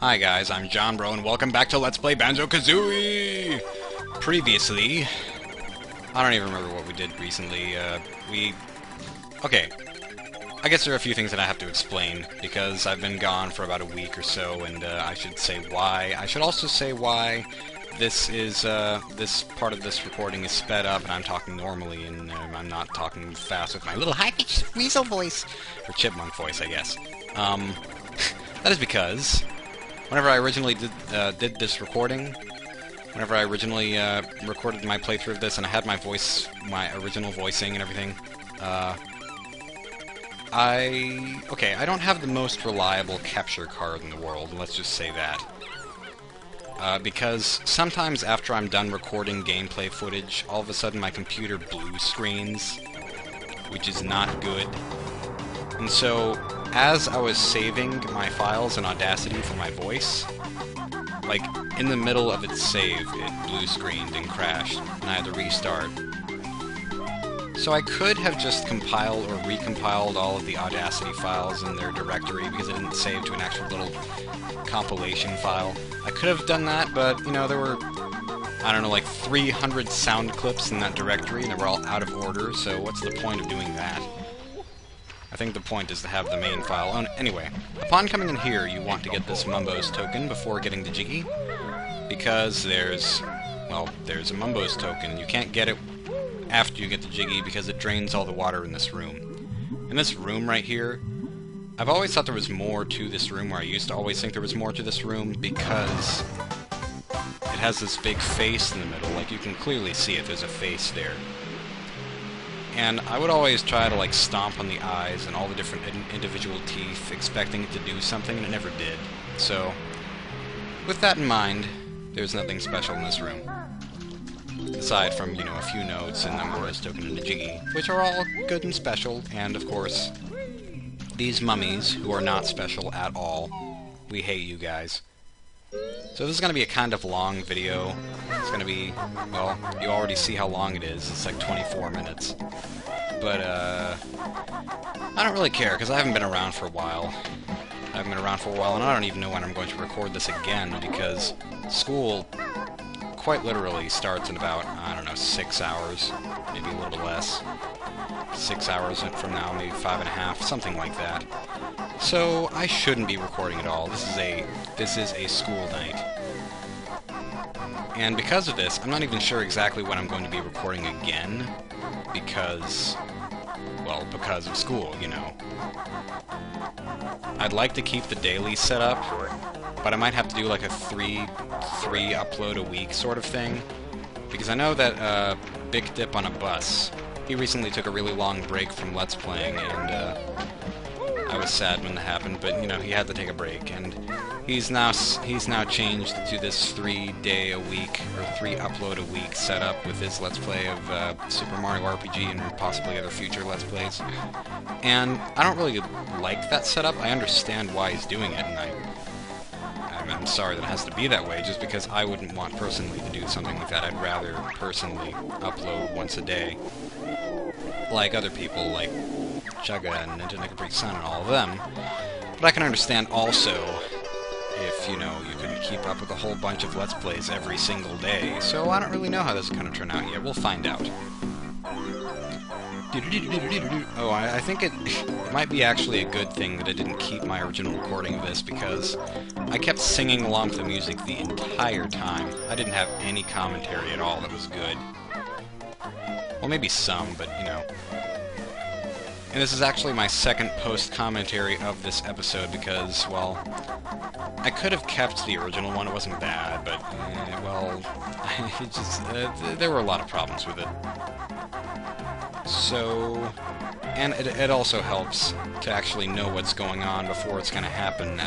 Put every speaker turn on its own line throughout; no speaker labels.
Hi guys, I'm John Bro, and welcome back to Let's Play Banjo Kazooie! Previously, I don't even remember what we did recently. Okay, I guess there are a few things that I have to explain, because I've been gone for about a week or so, and I should say why. I should also say why this is, this part of this recording is sped up, and I'm talking normally, and I'm not talking fast with my little high-pitched weasel voice, or chipmunk voice, I guess. That is because whenever I originally did this recording, whenever I originally recorded my playthrough of this, and I had my voice, my original voicing and everything, I don't have the most reliable capture card in the world, let's just say that. Because sometimes after I'm done recording gameplay footage, all of a sudden my computer blue screens, which is not good. And so, as I was saving my files in Audacity for my voice, like, in the middle of its save, it blue screened and crashed, and I had to restart. So I could have just compiled or recompiled all of the Audacity files in their directory because it didn't save to an actual little compilation file. I could have done that, but, you know, there were, I don't know, like 300 sound clips in that directory, and they were all out of order, so what's the point of doing that? I think the point is to have the main file. Anyway, upon coming in here, you want to get this Mumbo's token before getting the Jiggy, because there's a Mumbo's token. You can't get it after you get the Jiggy because it drains all the water in this room. In this room right here, I've always thought there was more to this room, or I used to always think there was more to this room, because it has this big face in the middle. Like, you can clearly see it, there's a face there. And I would always try to, like, stomp on the eyes and all the different individual teeth, expecting it to do something, and it never did. So, with that in mind, there's nothing special in this room. Aside from, you know, a few notes and the Mumbo's token and the Jiggy, which are all good and special, and, of course, these mummies, who are not special at all. We hate you guys. So this is going to be a kind of long video. It's going to be, well, you already see how long it is. It's like 24 minutes. But, I don't really care, because I haven't been around for a while. And I don't even know when I'm going to record this again, because school quite literally starts in about, I don't know, 6 hours, maybe a little bit less. 6 hours from now, maybe 5.5, something like that. So I shouldn't be recording at all. This is a school night. And because of this, I'm not even sure exactly when I'm going to be recording again, because of school, you know. I'd like to keep the daily set up, but I might have to do like a three upload a week sort of thing, because I know that Big Dip on a Bus, he recently took a really long break from Let's Playing, and I was sad when that happened, but, you know, he had to take a break, and he's now changed to this 3-day-a-week, or 3-upload-a-week setup with his Let's Play of Super Mario RPG and possibly other future Let's Plays. And I don't really like that setup. I understand why he's doing it, and I'm sorry that it has to be that way, just because I wouldn't want personally to do something like that. I'd rather personally upload once a day, like other people, like Chugga and Nintendo Capri Sun and all of them. But I can understand also if, you know, you couldn't keep up with a whole bunch of Let's Plays every single day. So I don't really know how this is going to turn out yet. We'll find out. Oh, I think it might be actually a good thing that I didn't keep my original recording of this, because I kept singing along to the music the entire time. I didn't have any commentary at all that was good. Well, maybe some, but, you know. And this is actually my second post-commentary of this episode because, well, I could have kept the original one. It wasn't bad, but, well, it just, there were a lot of problems with it. So, and it also helps to actually know what's going on before it's going to happen.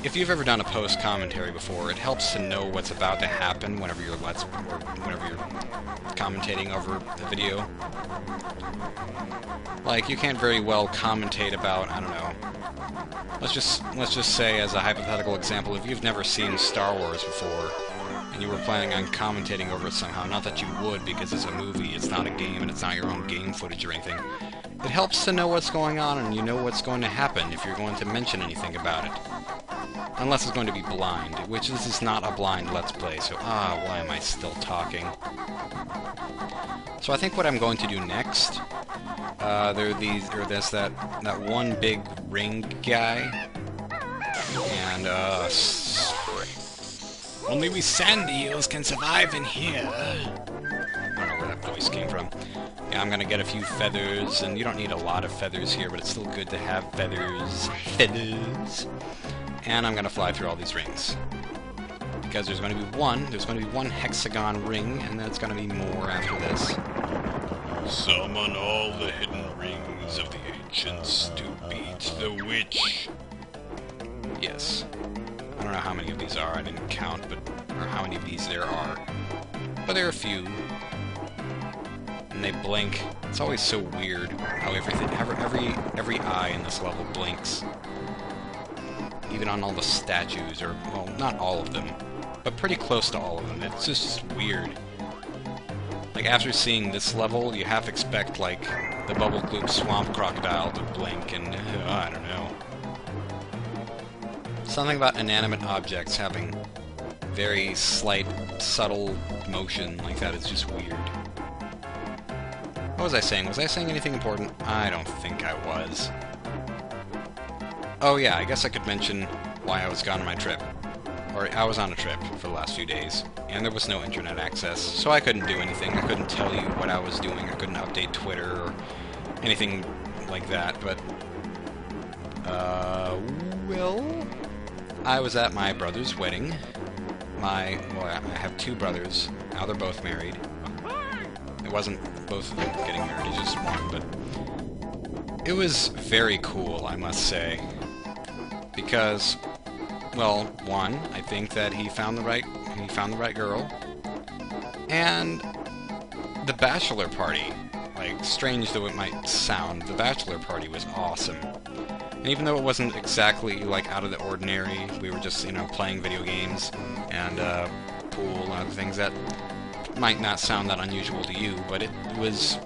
If you've ever done a post-commentary before, it helps to know what's about to happen whenever you're commentating over a video. Like, you can't very well commentate about, I don't know, let's just say, as a hypothetical example, if you've never seen Star Wars before, and you were planning on commentating over it somehow, not that you would, because it's a movie, it's not a game, and it's not your own game footage or anything, it helps to know what's going on, and you know what's going to happen if you're going to mention anything about it. Unless it's going to be blind, which this is not a blind Let's Play, so why am I still talking? So I think what I'm going to do next, there's that one big ring guy, and only we sand eels can survive in here. I don't know where that voice came from. Yeah, I'm gonna get a few feathers, and you don't need a lot of feathers here, but it's still good to have feathers. Feathers! And I'm gonna fly through all these rings. Because there's gonna be one hexagon ring, and there's gonna be more after this. Summon all the hidden rings of the ancients to beat the witch. Yes. I don't know how many of these are, I didn't count, or how many of these there are. But there are a few. And they blink. It's always so weird how every eye in this level blinks. Even on all the statues, or, well, not all of them, but pretty close to all of them. It's just weird. Like, after seeing this level, you half expect, like, the Bubble Gloop Swamp Crocodile to blink, and, I don't know. Something about inanimate objects having very slight, subtle motion like that is just weird. What was I saying? Was I saying anything important? I don't think I was. Oh yeah, I guess I could mention why I was gone on my trip. Or, I was on a trip for the last few days, and there was no internet access, so I couldn't do anything. I couldn't tell you what I was doing, I couldn't update Twitter or anything like that, but... well... I was at my brother's wedding. Well, I have two brothers. Now they're both married. It wasn't both of them getting married, it's just one, but... It was very cool, I must say. Because... well, one, I think that he found the right girl, and the bachelor party, like, strange though it might sound, the bachelor party was awesome. And even though it wasn't exactly, like, out of the ordinary, we were just, you know, playing video games, and, pool and other things that might not sound that unusual to you, but it was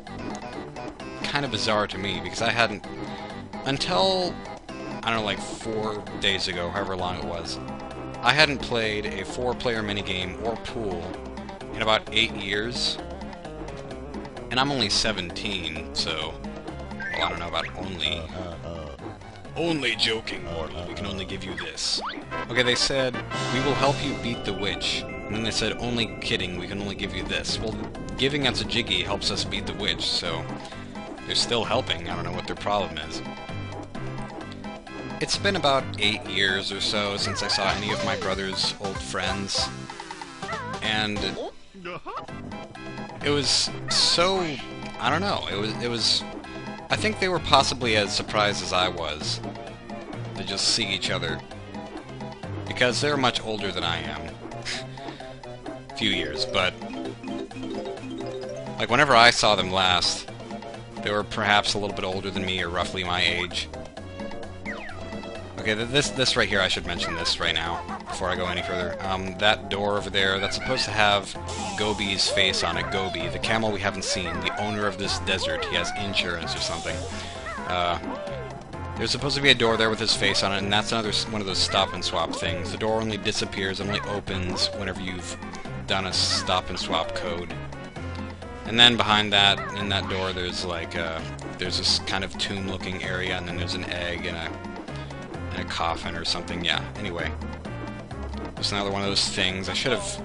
kind of bizarre to me, because I hadn't, until... I don't know, like 4 days ago, however long it was, I hadn't played a 4-player minigame or pool in about 8 years. And I'm only 17, so... well, I don't know about only. Only joking, mortal. We can only give you this. Okay, they said, we will help you beat the witch. And then they said, only kidding, we can only give you this. Well, giving us a jiggy helps us beat the witch, so... they're still helping. I don't know what their problem is. It's been about 8 years or so since I saw any of my brother's old friends, and it was so... I don't know, it was... I think they were possibly as surprised as I was to just see each other, because they're much older than I am. A few years, but... like, whenever I saw them last, they were perhaps a little bit older than me, or roughly my age. Okay, this right here, I should mention this right now, before I go any further. That door over there, that's supposed to have Gobi's face on it. Gobi, the camel we haven't seen, the owner of this desert. He has insurance or something. There's supposed to be a door there with his face on it, and that's another one of those stop and swap things. The door only disappears, only opens whenever you've done a stop and swap code. And then behind that, in that door, there's like, there's this kind of tomb-looking area, and then there's an egg and a coffin or something. Yeah, anyway. Just another one of those things. I should have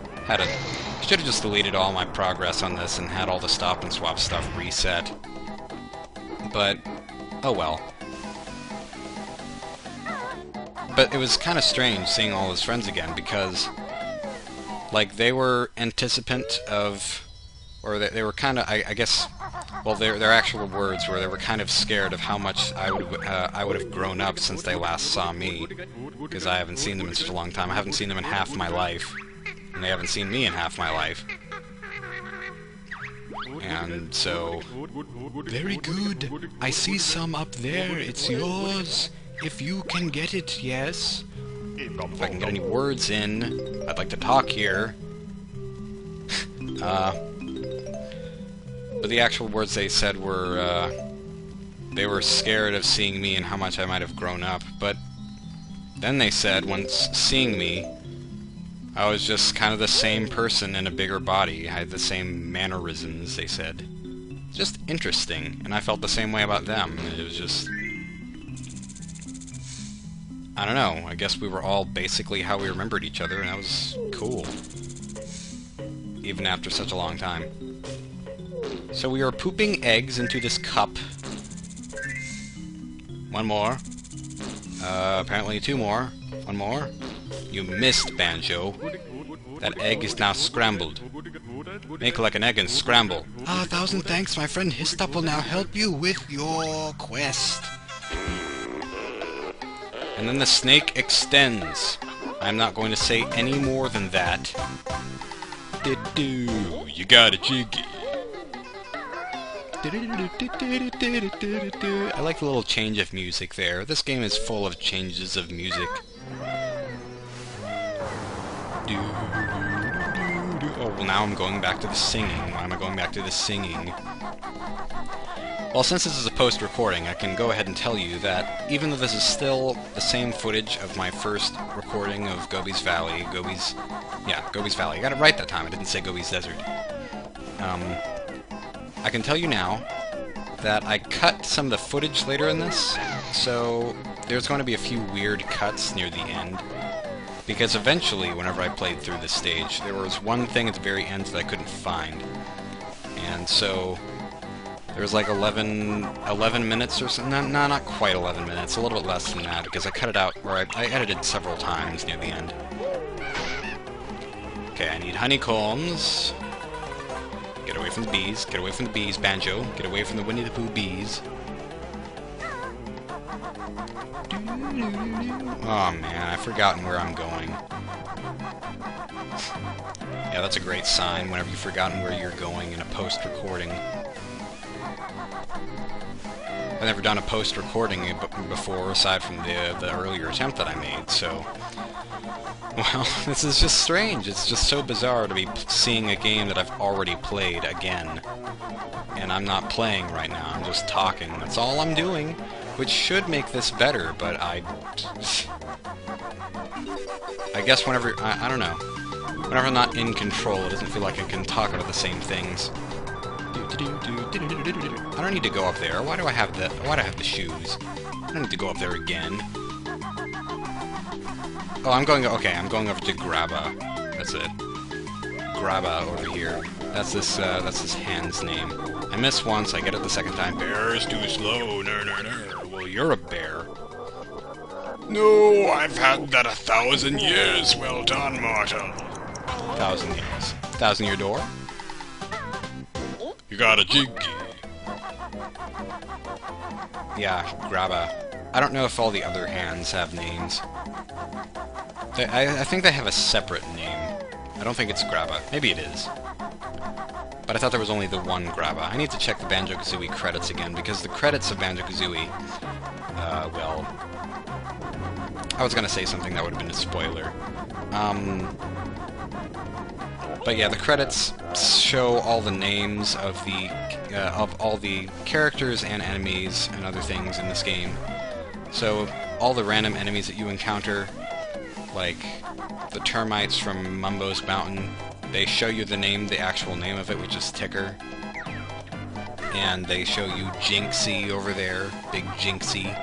just deleted all my progress on this and had all the stop and swap stuff reset. But, oh well. But it was kind of strange seeing all his friends again, because, like, they were anticipant of, or they were kind of, I guess, well, their actual words were they were kind of scared of how much I would have grown up since they last saw me, because I haven't seen them in such a long time. I haven't seen them in half my life, and they haven't seen me in half my life. And so, very good. I see some up there. It's yours. If you can get it, yes. If I can get any words in, I'd like to talk here. But the actual words they said were, they were scared of seeing me and how much I might have grown up, but Then they said, once seeing me, I was just kind of the same person in a bigger body. I had the same mannerisms, they said. Just interesting, and I felt the same way about them. It was just... I don't know, I guess we were all basically how we remembered each other, and that was cool. Even after such a long time. So we are pooping eggs into this cup. One more. Apparently 2 more. 1 more. You missed, Banjo. That egg is now scrambled. Make like an egg and scramble. Ah, 1,000 thanks, my friend. Histop will now help you with your quest. And then the snake extends. I'm not going to say any more than that. You got a jiggy. I like the little change of music there. This game is full of changes of music. Oh, well, now I'm going back to the singing. Why am I going back to the singing? Well, since this is a post-recording, I can go ahead and tell you that even though this is still the same footage of my first recording of Gobi's Valley, Gobi's Valley. I got it right that time. I didn't say Gobi's Desert. I can tell you now that I cut some of the footage later in this, so there's going to be a few weird cuts near the end. Because eventually, whenever I played through this stage, there was one thing at the very end that I couldn't find. And so there was like 11 minutes or something. No, not quite 11 minutes. A little bit less than that, because I cut it out, or I edited several times near the end. Okay, I need honeycombs. Get away from the bees. Get away from the bees, Banjo. Get away from the Winnie the Pooh bees. Oh man, I've forgotten where I'm going. Yeah, that's a great sign whenever you've forgotten where you're going in a post-recording. I've never done a post-recording before, aside from the earlier attempt that I made, so... Well, this is just strange. It's just so bizarre to be seeing a game that I've already played again. And I'm not playing right now, I'm just talking. That's all I'm doing, which should make this better, but I guess whenever... I don't know. Whenever I'm not in control, it doesn't feel like I can talk about the same things. I don't need to go up there. Why do I have the shoes? I don't need to go up there again. Oh, I'm going over to Grabba. That's it. Grabba over here. That's this hand's name. I miss once, I get it the second time. Bear is too slow. Well, you're a bear. No, I've had that 1,000 years. Well done, mortal. 1,000 years. 1,000-year door? You got a jiggy. Yeah, Grabba. I don't know if all the other hands have names. I think they have a separate name. I don't think it's Grabba. Maybe it is. But I thought there was only the one Grabba. I need to check the Banjo-Kazooie credits again, because the credits of Banjo-Kazooie, well... I was gonna say something that would have been a spoiler. But yeah, the credits show all the names of all the characters and enemies and other things in this game. So, all the random enemies that you encounter, like the termites from Mumbo's Mountain, they show you the actual name of it, which is Ticker. And they show you Jinxie over there, Big Jinxie.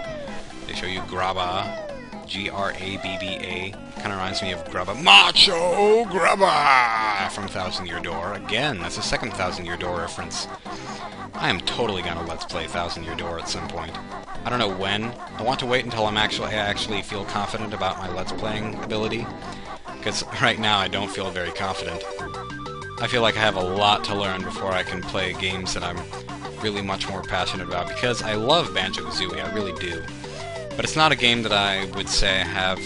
They show you Grabba, Grabba. Kind of reminds me of Grabba. Macho Grabba! From 1,000-Year Door. Again, that's a second 1,000-Year Door reference. I am totally gonna Let's Play 1,000-Year Door at some point. I don't know when. I want to wait until I actually feel confident about my Let's Playing ability. Because right now I don't feel very confident. I feel like I have a lot to learn before I can play games that I'm really much more passionate about. Because I love Banjo-Kazooie, I really do. But it's not a game that I would say I have...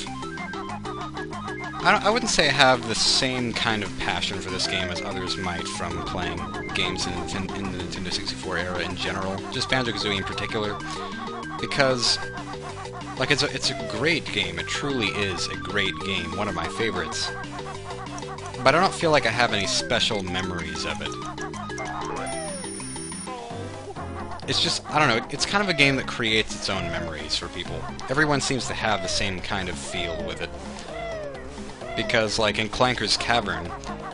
I wouldn't say I have the same kind of passion for this game as others might from playing games in the Nintendo 64 era in general. Just Banjo-Kazooie in particular. Because, like, it's a great game. It truly is a great game. One of my favorites. But I don't feel like I have any special memories of it. it's just, I don't know, it's kind of a game that creates its own memories for people. Everyone seems to have the same kind of feel with it. Because, like, in Clanker's Cavern,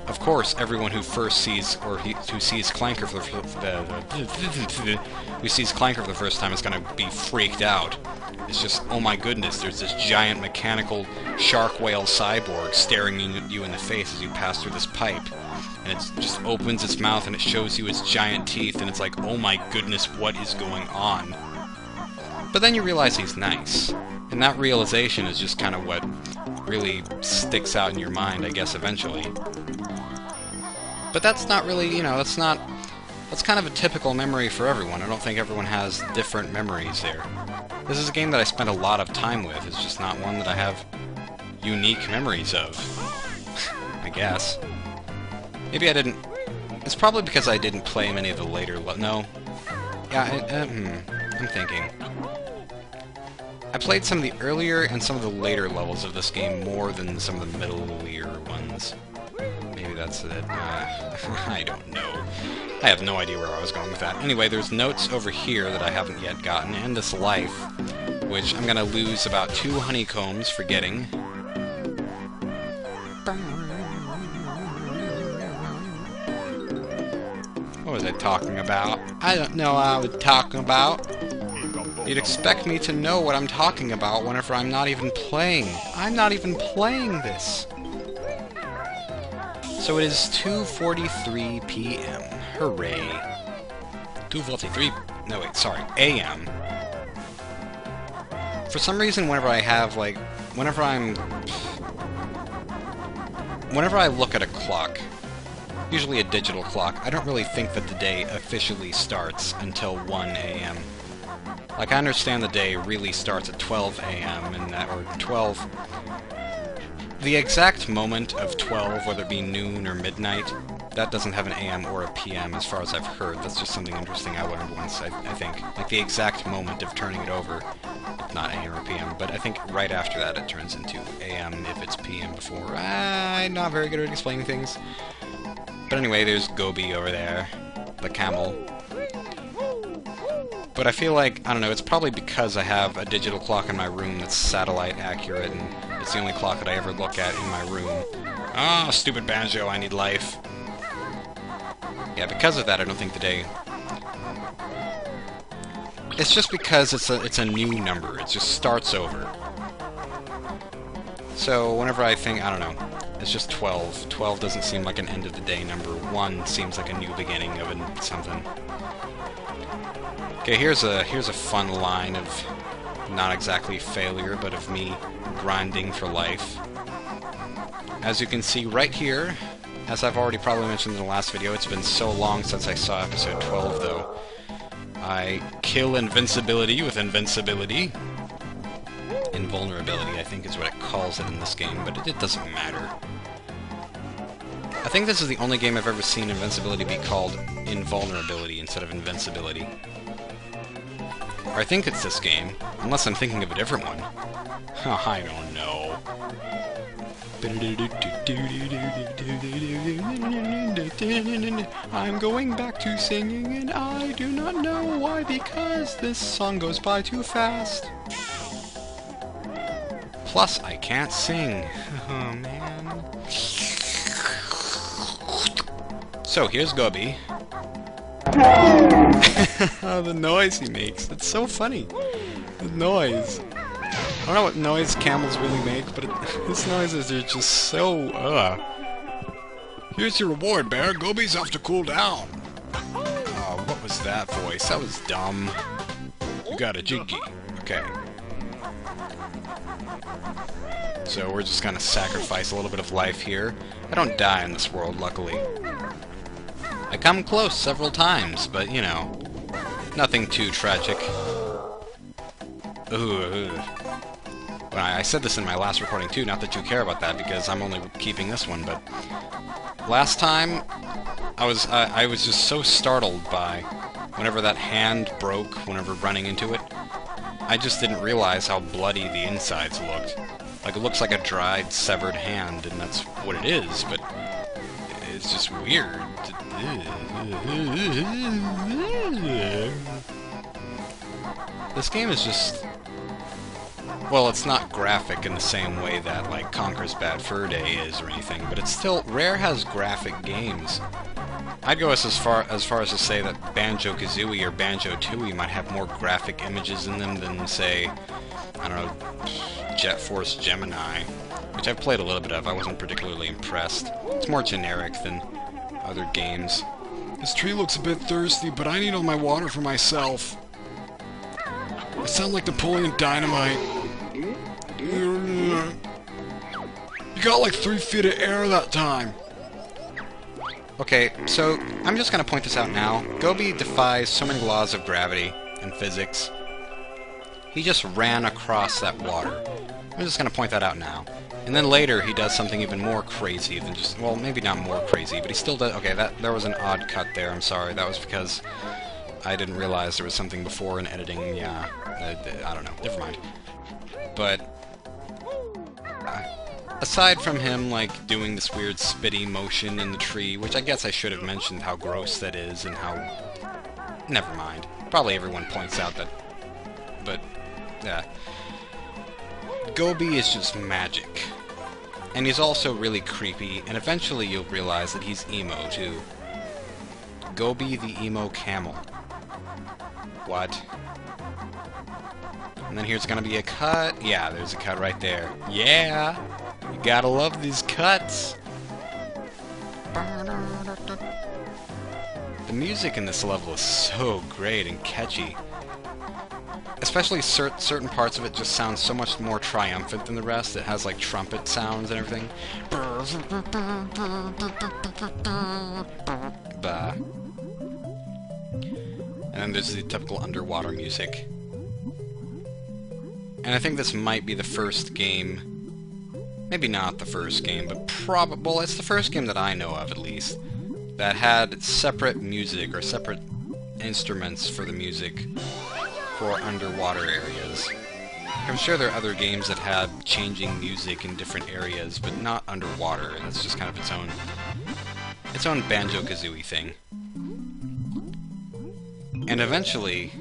of course, everyone who first sees, or who sees Clanker for the first time is gonna be freaked out. It's just, oh my goodness, there's this giant mechanical shark whale cyborg staring you in the face as you pass through this pipe. And it just opens its mouth and it shows you its giant teeth, and it's like, oh my goodness, what is going on? But then you realize he's nice. And that realization is just kind of what really sticks out in your mind, I guess, eventually. But that's not really, you know, that's kind of a typical memory for everyone. I don't think everyone has different memories there. This is a game that I spent a lot of time with. It's just not one that I have unique memories of. I guess. Maybe I didn't... It's probably because I didn't play many of the later no. Yeah, I'm thinking. I played some of the earlier and some of the later levels of this game more than some of the middle-ier ones. Maybe that's it. I don't know. I have no idea where I was going with that. Anyway, there's notes over here that I haven't yet gotten, and this life, which I'm gonna lose about 2 honeycombs for getting. What was I talking about? I don't know what I was talking about. You'd expect me to know what I'm talking about whenever I'm not even playing. I'm not even playing this. So it is 2:43 p.m. Hooray. 2:43... No, wait, sorry. a.m. For some reason, whenever I have, like... Whenever I look at a clock, usually a digital clock, I don't really think that the day officially starts until 1 a.m. Like, I understand the day really starts at 12 a.m. and that, or 12... The exact moment of 12, whether it be noon or midnight, that doesn't have an AM or a PM as far as I've heard. That's just something interesting I learned once, I think. Like, the exact moment of turning it over, not AM or PM, but I think right after that it turns into AM if it's PM before. I'm not very good at explaining things. But anyway, there's Gobi over there, the camel. But I feel like, I don't know, it's probably because I have a digital clock in my room that's satellite accurate, and it's the only clock that I ever look at in my room. Ah, stupid Banjo, I need life. Yeah, because of that, I don't think the day... It's just because it's a new number. It just starts over. So, whenever I think, I don't know, it's just 12. 12 doesn't seem like an end of the day number. 1 seems like a new beginning of something. Okay, here's a fun line of not exactly failure, but of me grinding for life. As you can see right here, as I've already probably mentioned in the last video, it's been so long since I saw episode 12, though. I kill invincibility with invincibility. Invulnerability, I think is what it calls it in this game, but it doesn't matter. I think this is the only game I've ever seen invincibility be called invulnerability instead of invincibility. Or I think it's this game, unless I'm thinking of a different one. Oh, I don't know. I'm going back to singing, and I do not know why, because this song goes by too fast. Plus, I can't sing. Oh, man. So, here's Gobi. The noise he makes. It's so funny. The noise. I don't know what noise camels really make, but his noises are just so, Here's your reward, Bear. Gobi's off to cool down. Oh, what was that voice? That was dumb. You got a jiggy. Okay. So we're just gonna sacrifice a little bit of life here. I don't die in this world, luckily. I come close several times, but, you know, nothing too tragic. Ooh. Well, I said this in my last recording too, not that you care about that, because I'm only keeping this one, but last time, I was just so startled by whenever that hand broke, whenever running into it. I just didn't realize how bloody the insides looked. Like, it looks like a dried, severed hand, and that's what it is, but it's just weird. This game is just... Well, it's not graphic in the same way that, like, Conker's Bad Fur Day is or anything, but it's still... Rare has graphic games. I'd go as far as to say that Banjo Kazooie or Banjo Tooie might have more graphic images in them than, say, I don't know, Jet Force Gemini, which I've played a little bit of. I wasn't particularly impressed. It's more generic than other games. This tree looks a bit thirsty, but I need all my water for myself. I sound like Napoleon Dynamite. You got like 3 feet of air that time. Okay, so I'm just gonna point this out now. Gobi defies so many laws of gravity and physics. He just ran across that water. I'm just gonna point that out now. And then later he does something even more crazy than just... Well, maybe not more crazy, but he still does... Okay, there was an odd cut there, I'm sorry. That was because I didn't realize there was something before in editing. Yeah, I don't know. Never mind. But... aside from him, like, doing this weird spitty motion in the tree, which I guess I should have mentioned how gross that is and how... Never mind. Probably everyone points out that... But, yeah. Gobi is just magic. And he's also really creepy, and eventually you'll realize that he's emo, too. Gobi the emo camel. What? And then here's gonna be a cut. Yeah, there's a cut right there. Yeah! You gotta love these cuts! The music in this level is so great and catchy. Especially certain parts of it just sound so much more triumphant than the rest. It has like trumpet sounds and everything. Bah. And then there's the typical underwater music. And I think this might be the first game, maybe not the first game, but well, it's the first game that I know of, at least, that had separate music, or separate instruments for the music for underwater areas. I'm sure there are other games that had changing music in different areas, but not underwater, and it's just kind of its own Banjo-Kazooie thing. And eventually,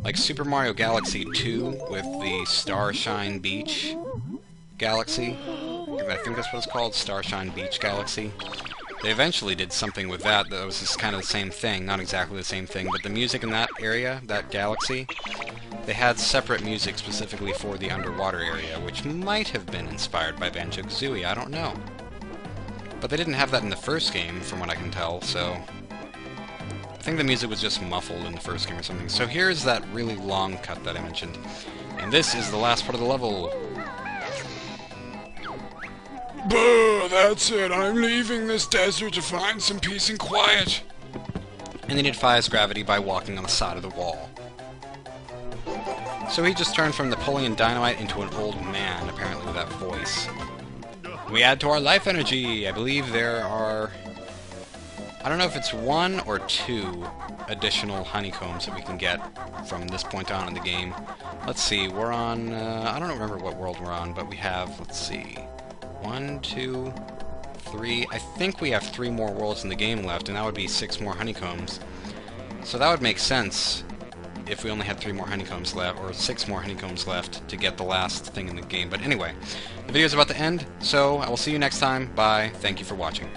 like Super Mario Galaxy 2 with the Starshine Beach Galaxy, I think that's what it's called, Starshine Beach Galaxy. They eventually did something with that was just kind of the same thing, not exactly the same thing, but the music in that area, that galaxy, they had separate music specifically for the underwater area, which might have been inspired by Banjo-Kazooie, I don't know. But they didn't have that in the first game, from what I can tell, so... I think the music was just muffled in the first game or something. So here's that really long cut that I mentioned. And this is the last part of the level. Buh, that's it. I'm leaving this desert to find some peace and quiet. And then he defies gravity by walking on the side of the wall. So he just turned from Napoleon Dynamite into an old man, apparently with that voice. We add to our life energy. I believe there are... I don't know if it's 1 or 2 additional honeycombs that we can get from this point on in the game. Let's see, we're on... I don't remember what world we're on, but we have, let's see... 1, 2, 3... I think we have 3 more worlds in the game left, and that would be 6 more honeycombs. So that would make sense if we only had 3 more honeycombs left, or 6 more honeycombs left to get the last thing in the game. But anyway, the video's about to end, so I will see you next time. Bye. Thank you for watching.